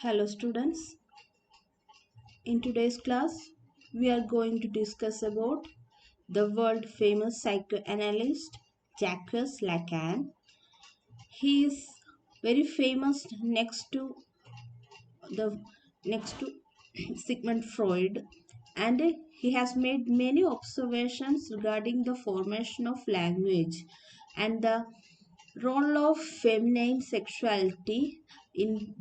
Hello students, in today's class we are going to discuss about the world famous psychoanalyst Jacques Lacan. He is very famous the next to Sigmund Freud, and he has made many observations regarding the formation of language and the role of feminine sexuality in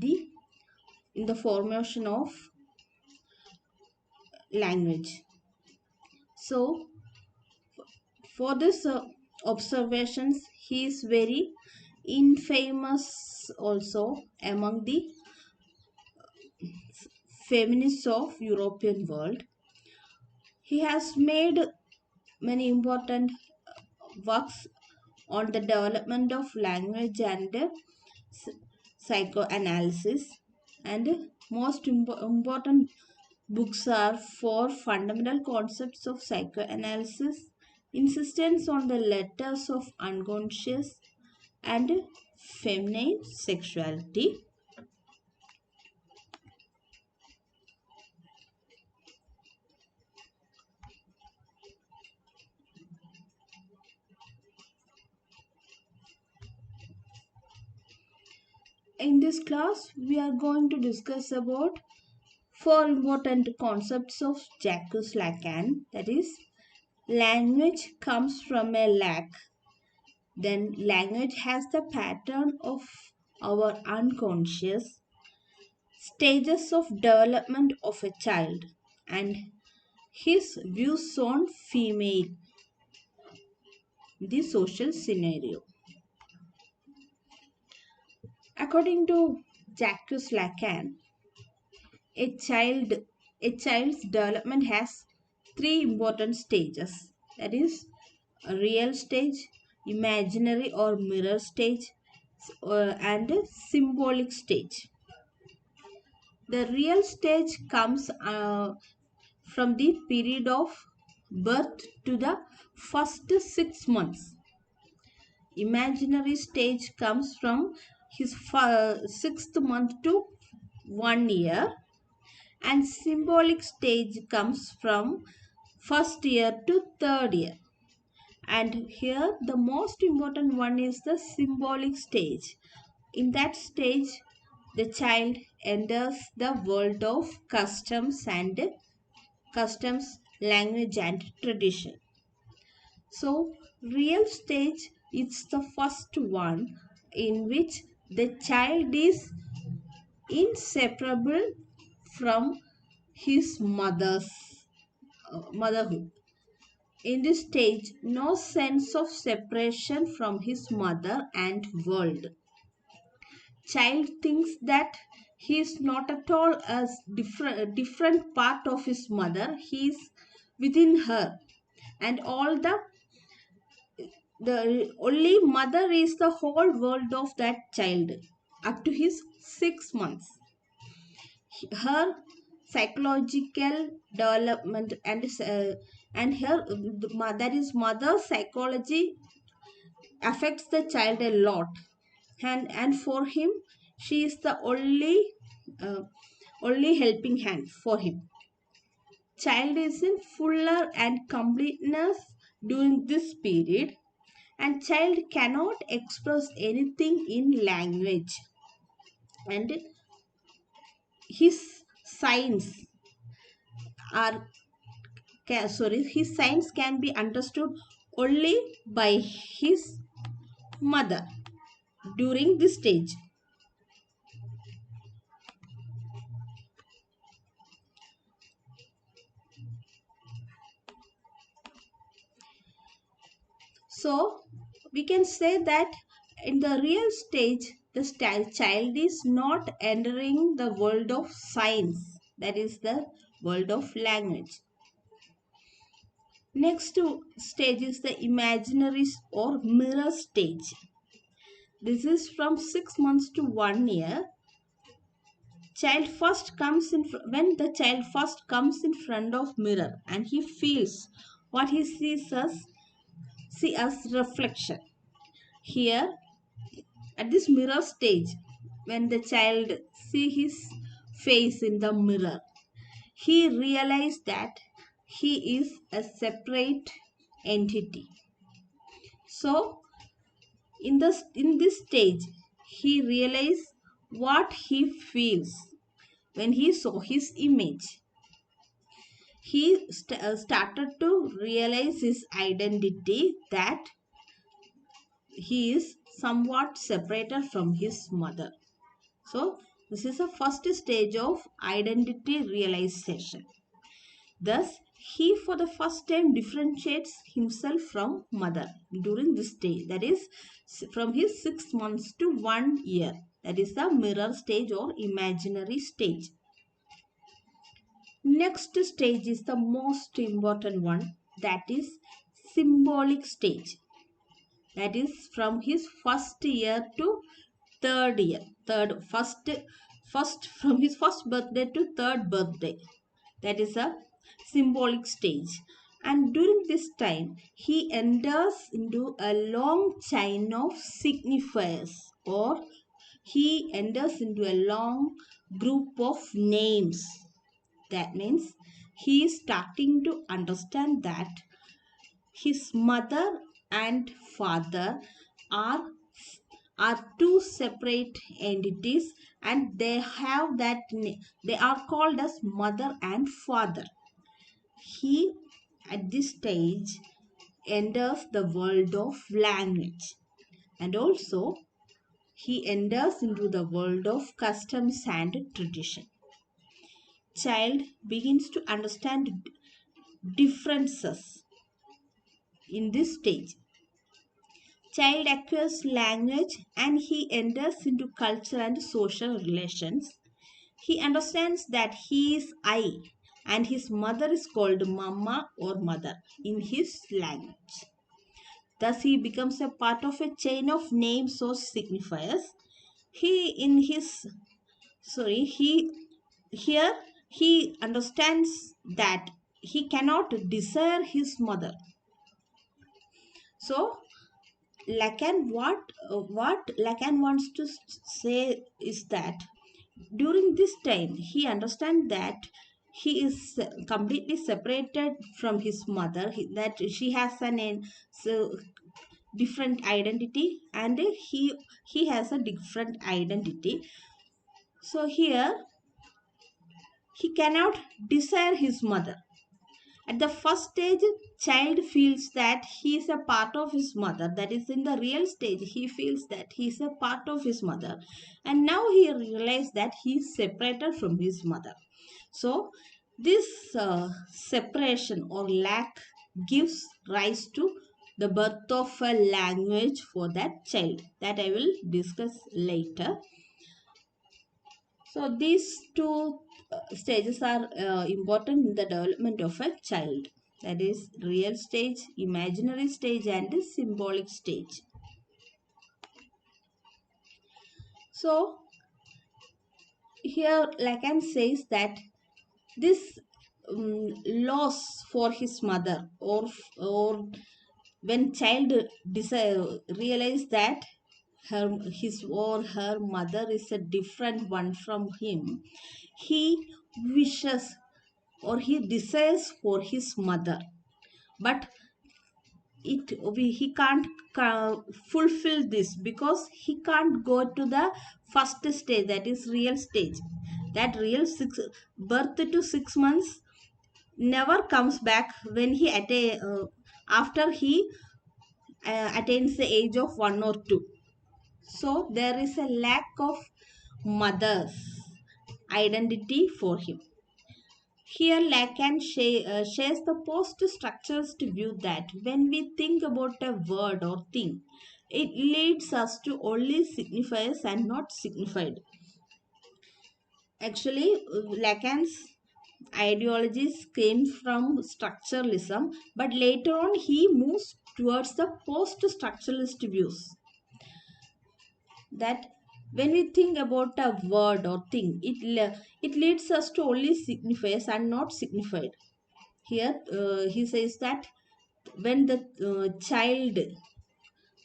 the formation of language. So for this observations, he is very infamous also among the feminists of European world. He has made many important works on the development of language and psychoanalysis, and most important books are for fundamental concepts of psychoanalysis, insistence on the letters of unconscious, and feminine sexuality. In this class, we are going to discuss about four important concepts of Jacques Lacan. That is, language comes from a lack. Then language has the pattern of our unconscious, stages of development of a child, and his views on female, the social scenario. According to Jacques Lacan, a child a child's development has three important stages. That is, a real stage, imaginary or mirror stage, and a symbolic stage. The real stage comes from the period of birth to the first 6 months. Imaginary stage comes from his sixth month to 1 year, and symbolic stage comes from first year to third year. And here the most important one is the symbolic stage. In that stage, the child enters the world of customs, language, and tradition. So, real stage is the first one in which the child is inseparable from his motherhood. In this stage, no sense of separation from his mother and world. Child thinks that he is not at all a different part of his mother. He is within her, and all the only mother is the whole world of that child up to his 6 months. Her psychological development and her that is mother psychology affects the child a lot, and for him she is the only helping hand for him. Child is in fuller and completeness during this period, and child cannot express anything in language, and his signs his signs can be understood only by his mother during this stage. So we can say that in the real stage, the child is not entering the world of science, that is the world of language. Next stage is the imaginary or mirror stage. This is from 6 months to 1 year. When the child first comes in front of mirror, and he feels what he see as reflection. Here, at this mirror stage, when the child see his face in the mirror, he realized that he is a separate entity. So, in this stage, he realized what he feels when he saw his image. He started to realize his identity, that he is somewhat separated from his mother. So, this is the first stage of identity realization. Thus, he for the first time differentiates himself from mother during this stage, that is from his 6 months to 1 year. That is the mirror stage or imaginary stage. Next stage is the most important one, that is symbolic stage. That is from his first year to third year. First from his first birthday to third birthday. That is a symbolic stage. And during this time, he enters into a long chain of signifiers, or he enters into a long group of names. That means he is starting to understand that his mother and father are two separate entities, and they have that they are called as mother and father. He at this stage enters the world of language, and also he enters into the world of customs and tradition. Child begins to understand differences in this stage. Child acquires language and he enters into culture and social relations. He understands that he is I and his mother is called mama or mother in his language. Thus he becomes a part of a chain of names or signifiers. He in his he here he understands that he cannot desire his mother. So what Lacan wants to say is that during this time he understands that he is completely separated from his mother, that she has so different identity, and he has a different identity. So here he cannot desire his mother. At the first stage, child feels that he is a part of his mother. That is, in the real stage, he feels that he is a part of his mother. And now he realizes that he is separated from his mother. So, this separation or lack gives rise to the birth of a language for that child. That I will discuss later. So, these two stages are important in the development of a child, that is real stage, imaginary stage, and the symbolic stage. So here Lacan says that this loss for his mother, or when child realize that his or her mother is a different one from him, he wishes or he desires for his mother, but he can't fulfill this because he can't go to the first stage, that is real stage. That real birth to 6 months never comes back when he after he attains the age of 1 or 2. So there is a lack of mother's identity for him. Here, Lacan shares the post-structuralist view that when we think about a word or thing, it leads us to only signifiers and not signified. Actually, Lacan's ideologies came from structuralism, but later on he moves towards the post-structuralist views. That when we think about a word or thing, it leads us to only signifiers and not signified. Here he says that when the child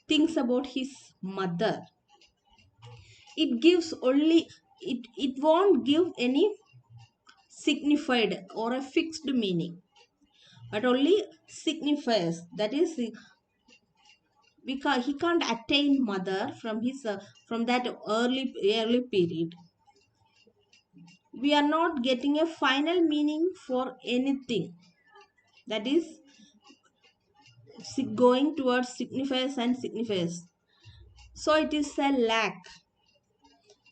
thinks about his mother, it gives only it won't give any signified or a fixed meaning, but only signifies. That is, because he can't attain mother from his from that early period. We are not getting a final meaning for anything. That is going towards signifiers and signifiers. So it is a lack.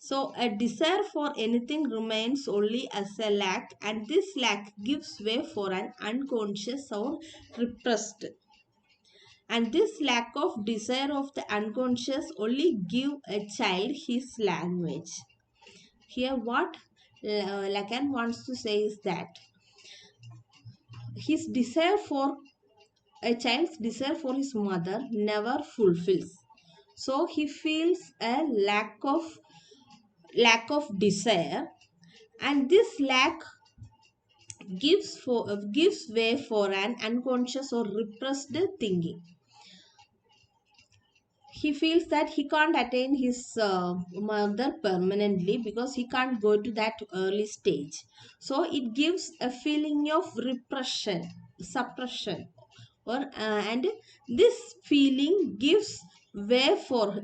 So a desire for anything remains only as a lack, and this lack gives way for an unconscious or repressed. And this lack of desire of the unconscious only give a child his language. Here what Lacan wants to say is that his desire for a child's desire for his mother never fulfills. So he feels a lack of desire, and this lack gives way for an unconscious or repressed thinking. He feels that he can't attain his mother permanently because he can't go to that early stage. So it gives a feeling of repression, suppression, or and this feeling gives way for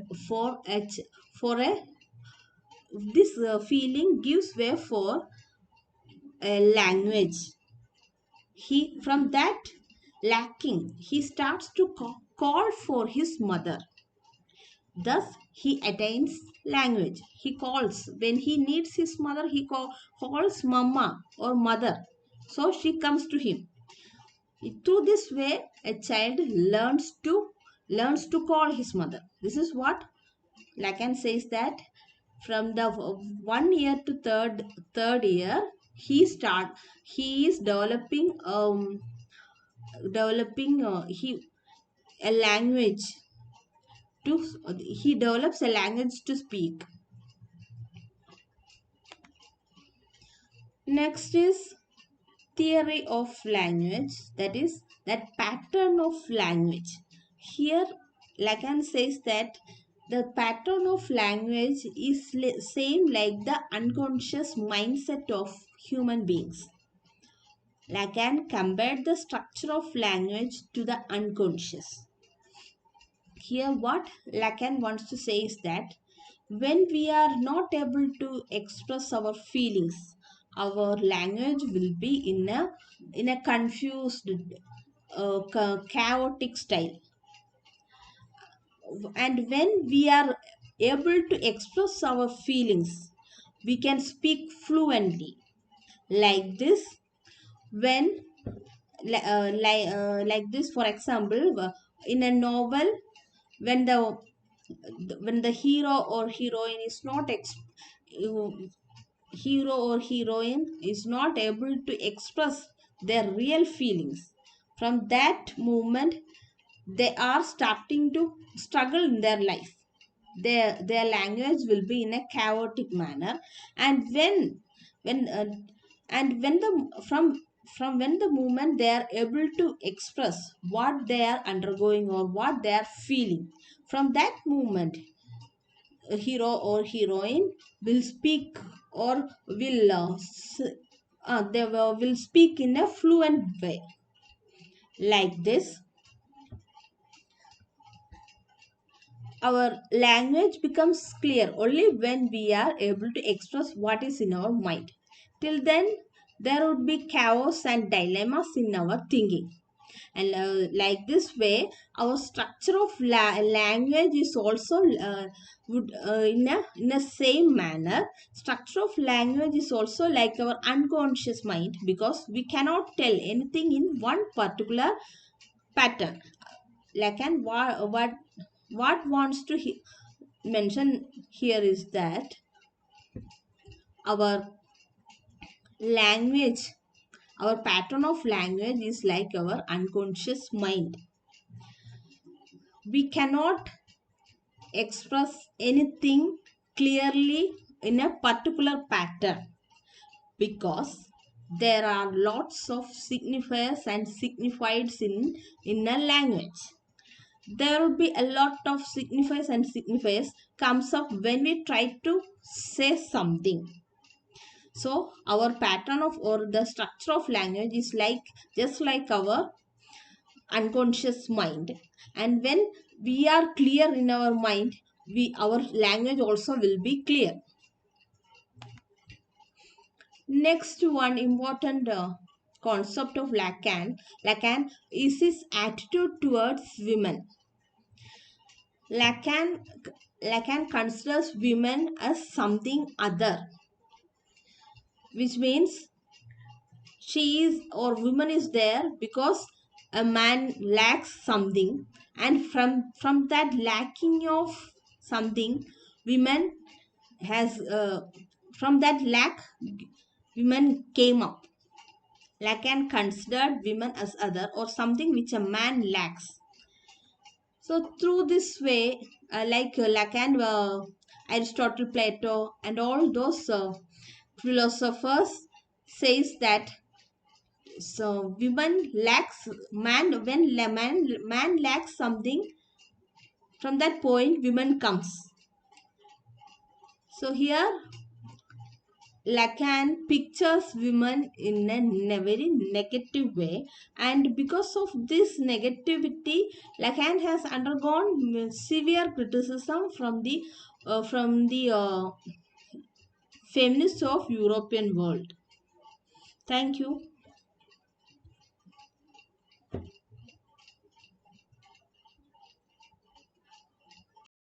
a for a this feeling gives way for a language. He from that lacking he starts to call for his mother. Thus, he attains language. He calls. When he needs his mother, he calls mama or mother. So she comes to him. Through this way, a child learns to call his mother. This is what Lacan says, that from the 1 year to third year, he is developing a language to he develops a language to speak. Next is theory of language, that is that pattern of language. Here Lacan says that the pattern of language is same like the unconscious mindset of human beings. Lacan compared the structure of language to the unconscious. Here what Lacan wants to say is that when we are not able to express our feelings, our language will be in a confused, chaotic style. And when we are able to express our feelings, we can speak fluently. Like this, when like this, for example, in a novel, when the hero or heroine is not hero or heroine is not able to express their real feelings, from that moment they are starting to struggle in their life. Their language will be in a chaotic manner. And when and when the from when the moment they are able to express what they are undergoing or what they are feeling, from that moment a hero or heroine will speak or they will speak in a fluent way. Like this, our language becomes clear only when we are able to express what is in our mind. Till then, there would be chaos and dilemmas in our thinking. And like this way, our structure of language is also in a same manner. Structure of language is also like our unconscious mind, because we cannot tell anything in one particular pattern. Lacan what wants to mention here is that our language, our pattern of language is like our unconscious mind. We cannot express anything clearly in a particular pattern, because there are lots of signifiers and signifieds in a language. there will be a lot of signifiers and signifiers comes up when we try to say something. So our pattern of or the structure of language is like just like our unconscious mind, and when we are clear in our mind, we our language also will be clear. Next one important concept of Lacan is his attitude towards women. Lacan Lacan considers women as something other, which means she is or woman is there because a man lacks something, and from that lacking of something, women has from that lack, women came up. Lacan considered women as other or something which a man lacks. So through this way, Lacan, Aristotle, Plato, and all those philosophers says that so women lacks man when man lacks something, from that point women comes. So here Lacan pictures women in a very negative way, and because of this negativity, Lacan has undergone severe criticism from the feminists of European world. Thank you.